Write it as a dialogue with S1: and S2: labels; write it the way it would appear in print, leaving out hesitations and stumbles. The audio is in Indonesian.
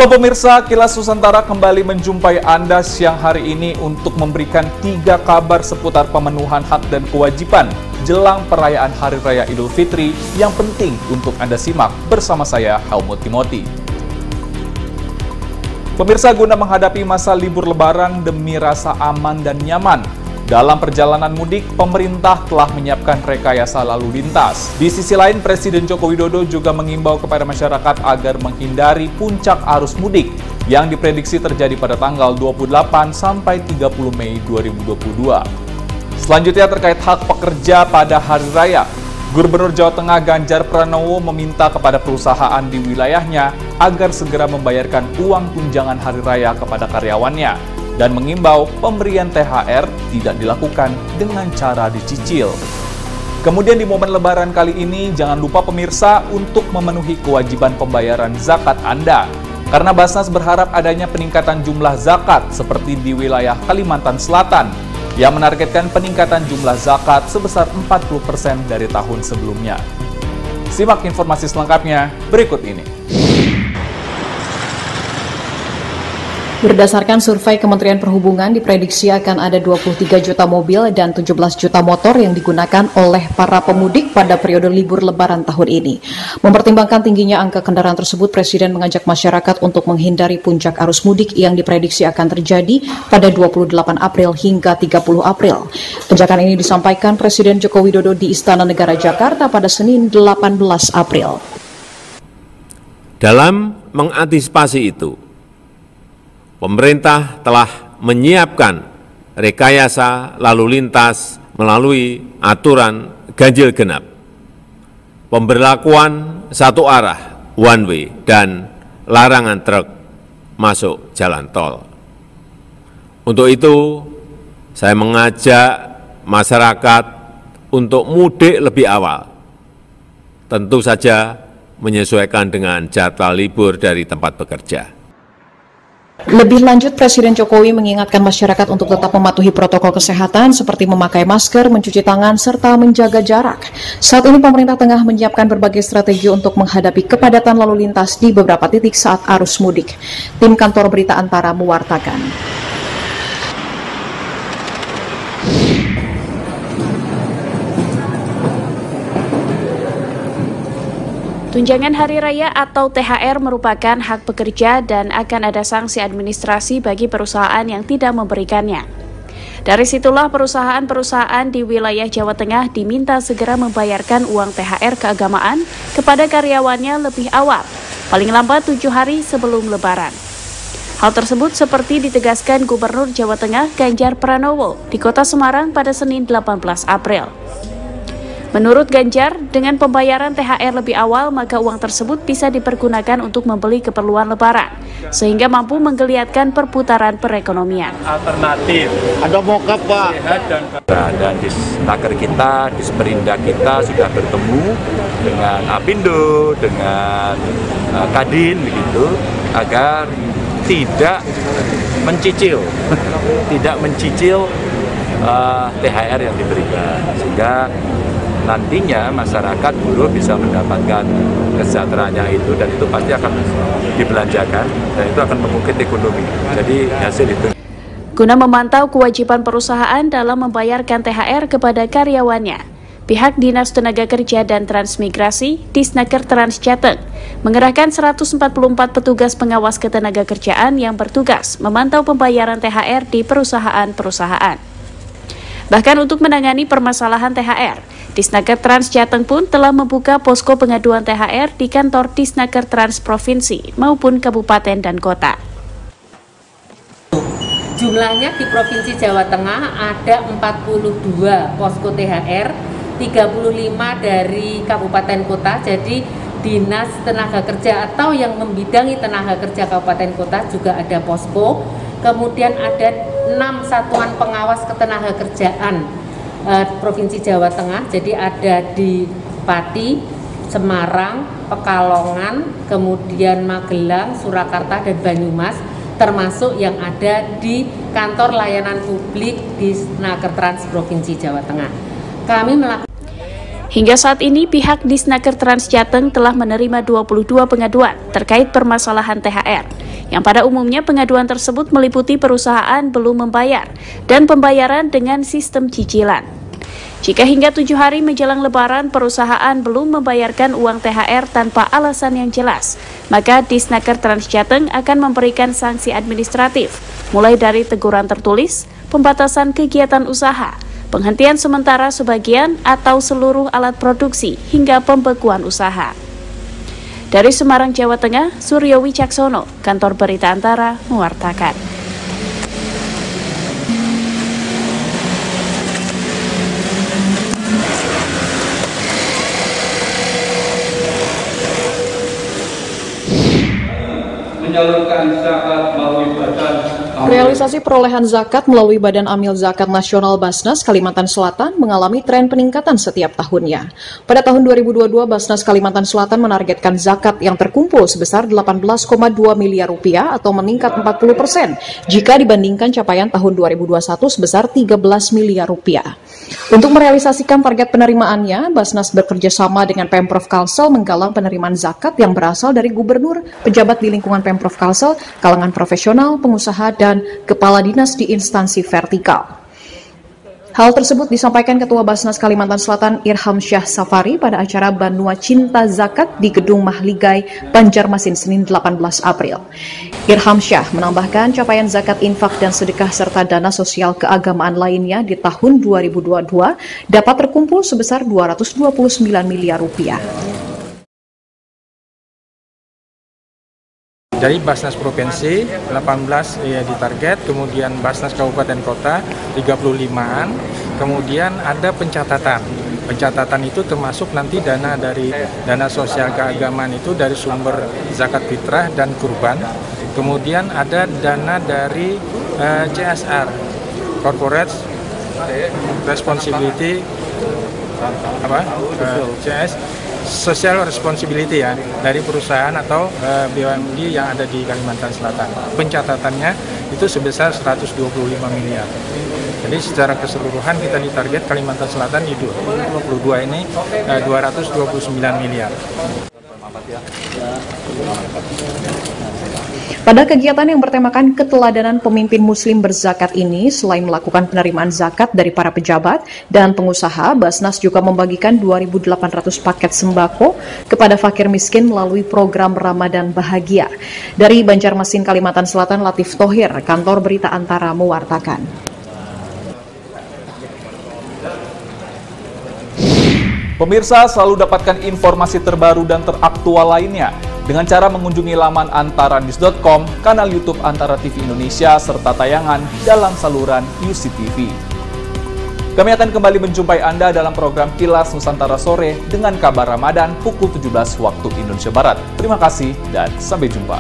S1: Halo pemirsa, Kilas Nusantara kembali menjumpai Anda siang hari ini untuk memberikan 3 kabar seputar pemenuhan hak dan kewajiban jelang perayaan Hari Raya Idul Fitri yang penting untuk Anda simak bersama saya, Helmut Timothy. Pemirsa, guna menghadapi masa libur lebaran demi rasa aman dan nyaman, dalam perjalanan mudik, pemerintah telah menyiapkan rekayasa lalu lintas. Di sisi lain, Presiden Joko Widodo juga mengimbau kepada masyarakat agar menghindari puncak arus mudik yang diprediksi terjadi pada tanggal 28 sampai 30 Mei 2022. Selanjutnya terkait hak pekerja pada Hari Raya, Gubernur Jawa Tengah Ganjar Pranowo meminta kepada perusahaan di wilayahnya agar segera membayarkan uang tunjangan Hari Raya kepada karyawannya dan mengimbau pemberian THR tidak dilakukan dengan cara dicicil. Kemudian di momen Lebaran kali ini, jangan lupa pemirsa untuk memenuhi kewajiban pembayaran zakat Anda. Karena Basnas berharap adanya peningkatan jumlah zakat seperti di wilayah Kalimantan Selatan, yang menargetkan peningkatan jumlah zakat sebesar 40% dari tahun sebelumnya. Simak informasi selengkapnya berikut ini.
S2: Berdasarkan survei Kementerian Perhubungan, diprediksi akan ada 23 juta mobil dan 17 juta motor yang digunakan oleh para pemudik pada periode libur Lebaran tahun ini. Mempertimbangkan tingginya angka kendaraan tersebut, Presiden mengajak masyarakat untuk menghindari puncak arus mudik yang diprediksi akan terjadi pada 28 April hingga 30 April. Kebijakan ini disampaikan Presiden Joko Widodo di Istana Negara Jakarta pada Senin 18 April.
S3: Dalam mengantisipasi itu, pemerintah telah menyiapkan rekayasa lalu lintas melalui aturan ganjil genap, pemberlakuan satu arah one way, dan larangan truk masuk jalan tol. Untuk itu, saya mengajak masyarakat untuk mudik lebih awal, tentu saja menyesuaikan dengan jadwal libur dari tempat bekerja.
S2: Lebih lanjut, Presiden Jokowi mengingatkan masyarakat untuk tetap mematuhi protokol kesehatan seperti memakai masker, mencuci tangan, serta menjaga jarak. Saat ini pemerintah tengah menyiapkan berbagai strategi untuk menghadapi kepadatan lalu lintas di beberapa titik saat arus mudik. Tim Kantor Berita Antara mewartakan.
S4: Tunjangan Hari Raya atau THR merupakan hak pekerja dan akan ada sanksi administrasi bagi perusahaan yang tidak memberikannya. Dari situlah perusahaan-perusahaan di wilayah Jawa Tengah diminta segera membayarkan uang THR keagamaan kepada karyawannya lebih awal, paling lambat 7 hari sebelum Lebaran. Hal tersebut seperti ditegaskan Gubernur Jawa Tengah Ganjar Pranowo di Kota Semarang pada Senin 18 April. Menurut Ganjar, dengan pembayaran THR lebih awal, maka uang tersebut bisa dipergunakan untuk membeli keperluan Lebaran, sehingga mampu menggeliatkan perputaran perekonomian.
S5: Alternatif, ada mokap Pak. Dan di Snaker kita, di Sperinda kita sudah bertemu dengan Apindo, dengan Kadin, begitu, agar tidak mencicil, THR yang diberikan, sehingga nantinya masyarakat buruh bisa mendapatkan kesejahteraannya itu, dan itu pasti akan dibelanjakan dan itu akan mengungkit ekonomi. Jadi hasil itu.
S4: Guna memantau kewajiban perusahaan dalam membayarkan THR kepada karyawannya, pihak Dinas Tenaga Kerja dan Transmigrasi Disnaker Trans Jateng mengerahkan 144 petugas pengawas ketenagakerjaan yang bertugas memantau pembayaran THR di perusahaan-perusahaan. Bahkan untuk menangani permasalahan THR, Disnaker Trans Jateng pun telah membuka posko pengaduan THR di kantor Disnaker Trans Provinsi maupun Kabupaten dan Kota.
S6: Jumlahnya di Provinsi Jawa Tengah ada 42 posko THR, 35 dari Kabupaten Kota, jadi Dinas Tenaga Kerja atau yang membidangi tenaga kerja Kabupaten Kota juga ada posko. Kemudian ada 6 satuan pengawas ketenaga kerjaan Provinsi Jawa Tengah, jadi ada di Pati, Semarang, Pekalongan, kemudian Magelang, Surakarta, dan Banyumas, termasuk yang ada di kantor layanan publik di Snaker Trans Provinsi Jawa Tengah. Kami melakukan
S4: Hingga saat ini, pihak Disnaker Trans Jateng telah menerima 22 pengaduan terkait permasalahan THR yang pada umumnya pengaduan tersebut meliputi perusahaan belum membayar dan pembayaran dengan sistem cicilan. Jika hingga 7 hari menjelang Lebaran perusahaan belum membayarkan uang THR tanpa alasan yang jelas, maka Disnaker Transjateng akan memberikan sanksi administratif, mulai dari teguran tertulis, pembatasan kegiatan usaha, penghentian sementara sebagian atau seluruh alat produksi, hingga pembekuan usaha. Dari Semarang, Jawa Tengah, Suryo Wicaksono, Kantor Berita Antara, mewartakan.
S2: Realisasi perolehan zakat melalui Badan Amil Zakat Nasional Basnas Kalimantan Selatan mengalami tren peningkatan setiap tahunnya. Pada tahun 2022, Basnas Kalimantan Selatan menargetkan zakat yang terkumpul sebesar 18,2 miliar rupiah atau meningkat 40% jika dibandingkan capaian tahun 2021 sebesar 13 miliar rupiah. Untuk merealisasikan target penerimaannya, Basnas bekerja sama dengan Pemprov Kalsel menggalang penerimaan zakat yang berasal dari gubernur, pejabat di lingkungan Pemprov Kalsel, kalangan profesional, pengusaha, dan kepala dinas di instansi vertikal. Hal tersebut disampaikan Ketua Basnas Kalimantan Selatan Irham Syah Safari pada acara Banua Cinta Zakat di Gedung Mahligai, Banjarmasin, Senin 18 April. Irham Syah menambahkan capaian zakat infak dan sedekah serta dana sosial keagamaan lainnya di tahun 2022 dapat terkumpul sebesar 229 miliar rupiah.
S7: Dari Basnas Provinsi 18 ya ditarget, kemudian Basnas Kabupaten Kota 35-an, kemudian ada pencatatan. Pencatatan itu termasuk nanti dana dari dana sosial keagamaan itu dari sumber zakat fitrah dan kurban. Kemudian ada dana dari CSR, Corporate Responsibility Social Responsibility ya, dari perusahaan atau BUMD yang ada di Kalimantan Selatan. Pencatatannya itu sebesar 125 miliar. Jadi secara keseluruhan kita ditarget Kalimantan Selatan di 2022 ini 229 miliar.
S2: Pada kegiatan yang bertemakan keteladanan pemimpin muslim berzakat ini, selain melakukan penerimaan zakat dari para pejabat dan pengusaha, Basnas juga membagikan 2.800 paket sembako kepada fakir miskin melalui program Ramadan Bahagia. Dari Banjarmasin, Kalimantan Selatan, Latif Thohir, Kantor Berita Antara mewartakan.
S1: Pemirsa selalu dapatkan informasi terbaru dan teraktual lainnya dengan cara mengunjungi laman antaranews.com, kanal YouTube Antara TV Indonesia, serta tayangan dalam saluran UCTV. Kami akan kembali menjumpai Anda dalam program Kilas Nusantara Sore dengan kabar Ramadan pukul 17 waktu Indonesia Barat. Terima kasih dan sampai jumpa.